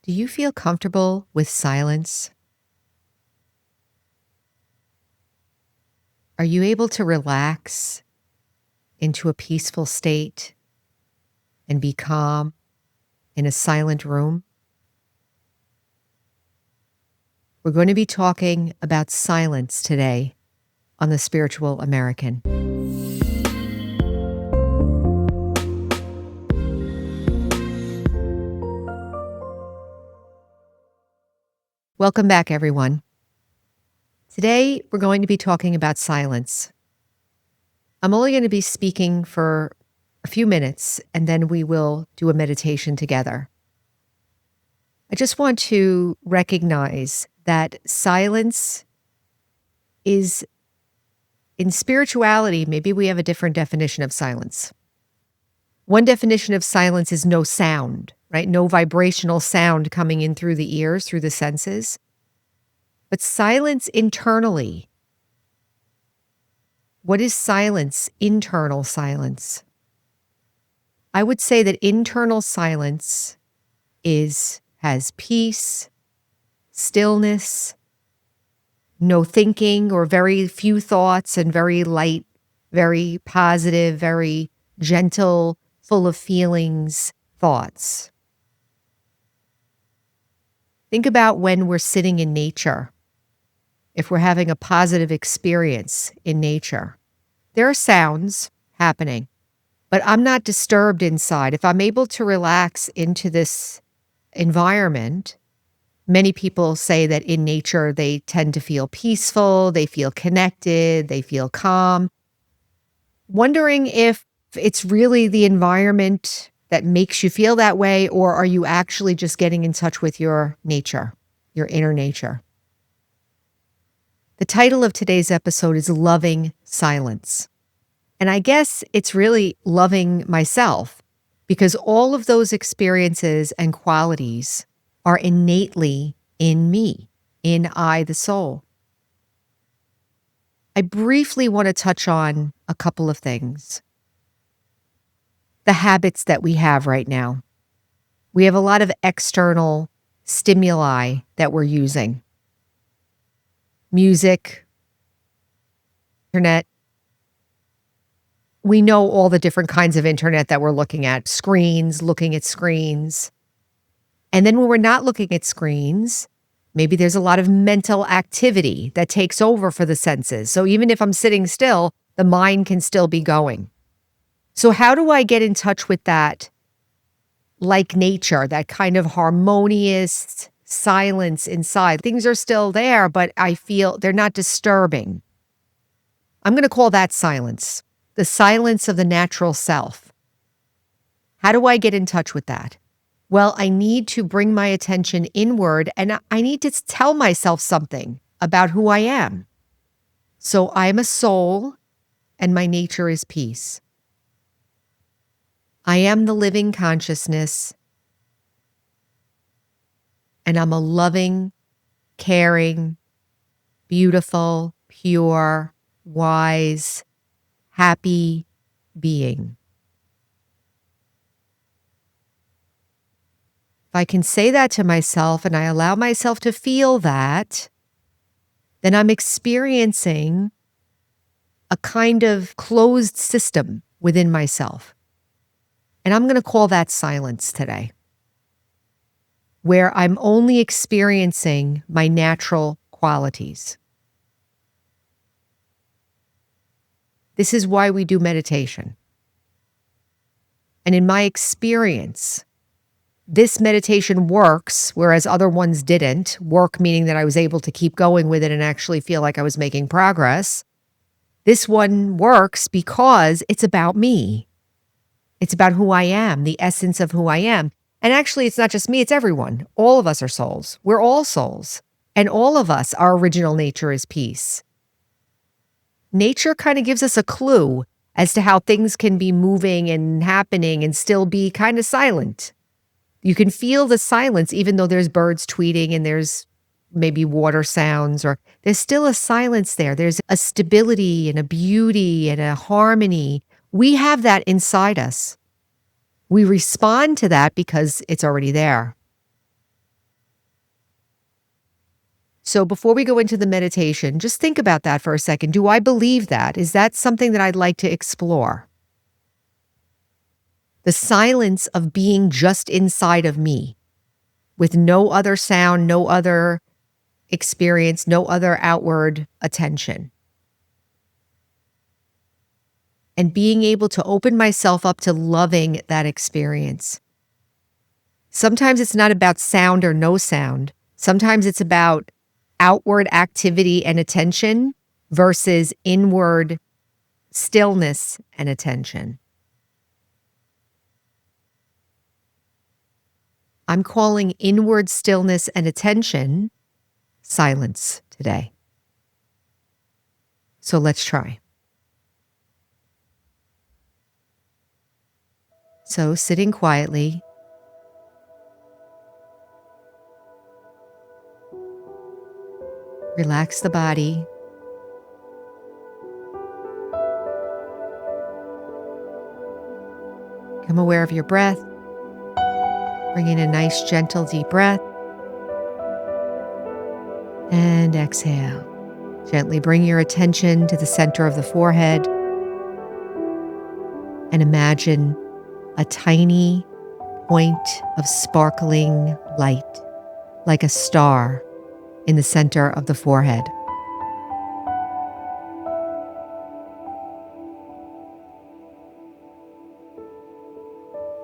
Do you feel comfortable with silence? Are you able to relax into a peaceful state and be calm in a silent room? We're going to be talking about silence today on The Spiritual American. Welcome back, everyone. Today, we're going to be talking about silence. I'm only going to be speaking for a few minutes, and then we will do a meditation together. I just want to recognize that silence is, in spirituality, maybe we have a different definition of silence. One definition of silence is no sound, right? No vibrational sound coming in through the ears, through the senses. But silence internally. What is silence? Internal silence. I would say that internal silence has peace, stillness, no thinking or very few thoughts, and very light, very positive, very gentle, full of feelings, thoughts. Think about when we're sitting in nature. If we're having a positive experience in nature, there are sounds happening, but I'm not disturbed inside. If I'm able to relax into this environment, many people say that in nature they tend to feel peaceful, they feel connected, they feel calm. Wondering if it's really the environment that makes you feel that way, or are you actually just getting in touch with your nature, your inner nature? The title of today's episode is Loving Silence. And I guess it's really loving myself, because all of those experiences and qualities are innately in me, in I, the soul. I briefly want to touch on a couple of things. The habits that we have right now. We have a lot of external stimuli that we're using. Music, internet. We know all the different kinds of internet that we're looking at, looking at screens. And then when we're not looking at screens, maybe there's a lot of mental activity that takes over for the senses. So even if I'm sitting still, the mind can still be going. So how do I get in touch with that, like nature, that kind of harmonious silence inside? Things are still there, but I feel they're not disturbing. I'm going to call that silence, the silence of the natural self. How do I get in touch with that? Well, I need to bring my attention inward, and I need to tell myself something about who I am. So I'm a soul, and my nature is peace. I am the living consciousness, and I'm a loving, caring, beautiful, pure, wise, happy being. If I can say that to myself and I allow myself to feel that, then I'm experiencing a kind of closed system within myself. And I'm going to call that silence today, where I'm only experiencing my natural qualities. This is why we do meditation. And in my experience, this meditation works, whereas other ones didn't. Work meaning that I was able to keep going with it and actually feel like I was making progress. This one works because it's about me. It's about who I am, the essence of who I am. And actually, it's not just me, it's everyone. All of us are souls. We're all souls. And all of us, our original nature is peace. Nature kind of gives us a clue as to how things can be moving and happening and still be kind of silent. You can feel the silence even though there's birds tweeting and there's maybe water sounds, or there's still a silence there. There's a stability and a beauty and a harmony. We have that inside us. We respond to that because it's already there. So before we go into the meditation, just think about that for a second. Do I believe that? Is that something that I'd like to explore? The silence of being just inside of me with no other sound, no other experience, no other outward attention. And being able to open myself up to loving that experience. Sometimes it's not about sound or no sound. Sometimes it's about outward activity and attention versus inward stillness and attention. I'm calling inward stillness and attention silence today. So let's try. So sitting quietly, relax the body. Become aware of your breath. Bring in a nice, gentle, deep breath. And exhale. Gently bring your attention to the center of the forehead. And imagine a tiny point of sparkling light, like a star in the center of the forehead.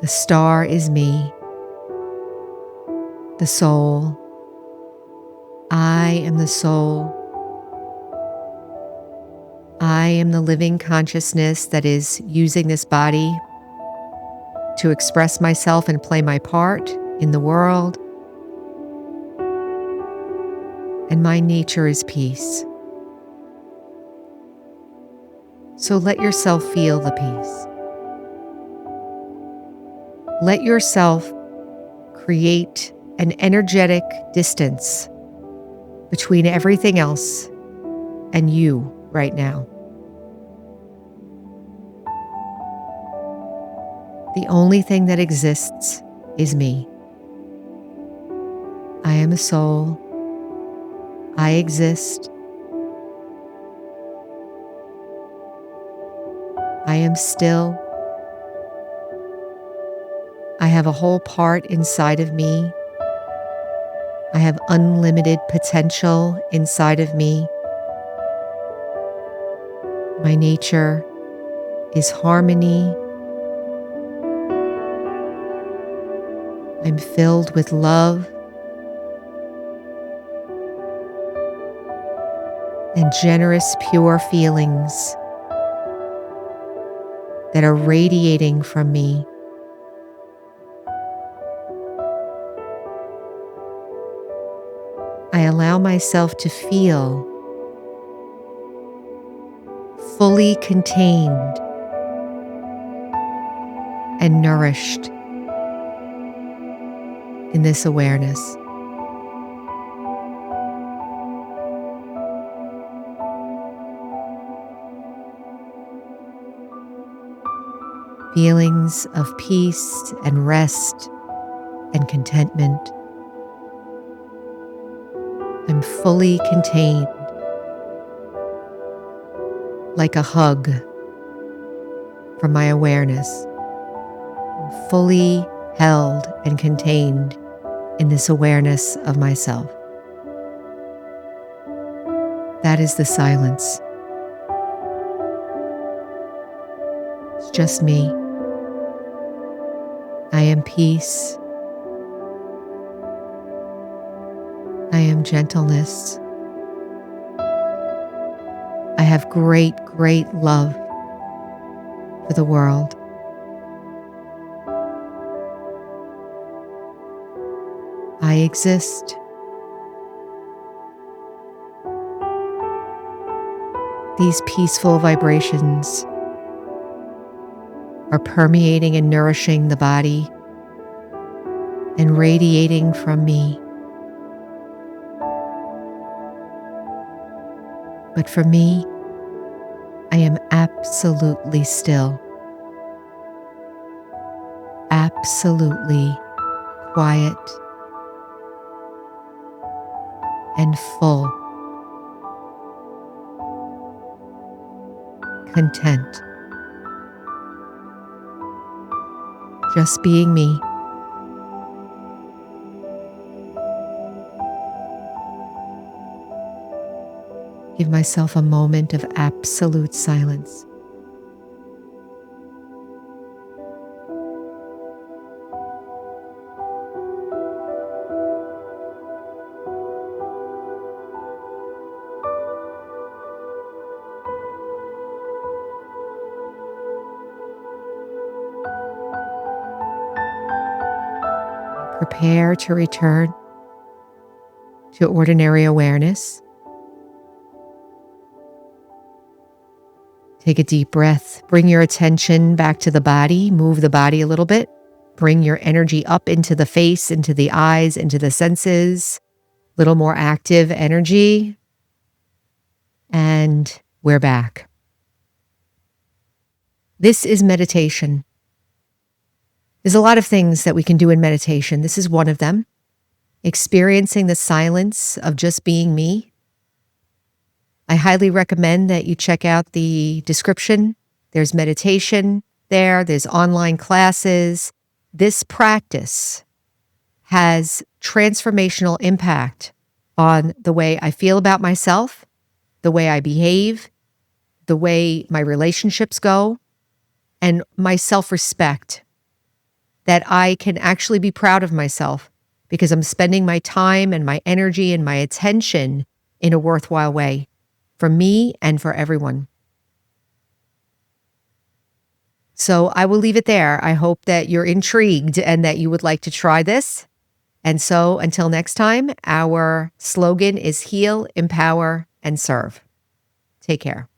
The star is me, the soul. I am the soul. I am the living consciousness that is using this body to express myself and play my part in the world. And my nature is peace. So let yourself feel the peace. Let yourself create an energetic distance between everything else and you right now. The only thing that exists is me. I am a soul. I exist. I am still. I have a whole part inside of me. I have unlimited potential inside of me. My nature is harmony. I'm filled with love and generous, pure feelings that are radiating from me. I allow myself to feel fully contained and nourished in this awareness. Feelings of peace and rest and contentment. I'm fully contained, like a hug from my awareness. I'm fully held and contained in this awareness of myself. That is the silence. It's just me. I am peace. I am gentleness. I have great, great love for the world. I exist. These peaceful vibrations are permeating and nourishing the body and radiating from me. But for me, I am absolutely still, absolutely quiet, and full, content, just being me. Give myself a moment of absolute silence. Prepare to return to ordinary awareness. Take a deep breath. Bring your attention back to the body. Move the body a little bit. Bring your energy up into the face, into the eyes, into the senses. Little more active energy. And we're back. This is meditation. There's a lot of things that we can do in meditation. This is one of them. Experiencing the silence of just being me. I highly recommend that you check out the description. There's meditation there. There's online classes. This practice has transformational impact on the way I feel about myself, the way I behave, the way my relationships go, and my self-respect. That I can actually be proud of myself because I'm spending my time and my energy and my attention in a worthwhile way for me and for everyone. So I will leave it there. I hope that you're intrigued and that you would like to try this. And so until next time, our slogan is heal, empower, and serve. Take care.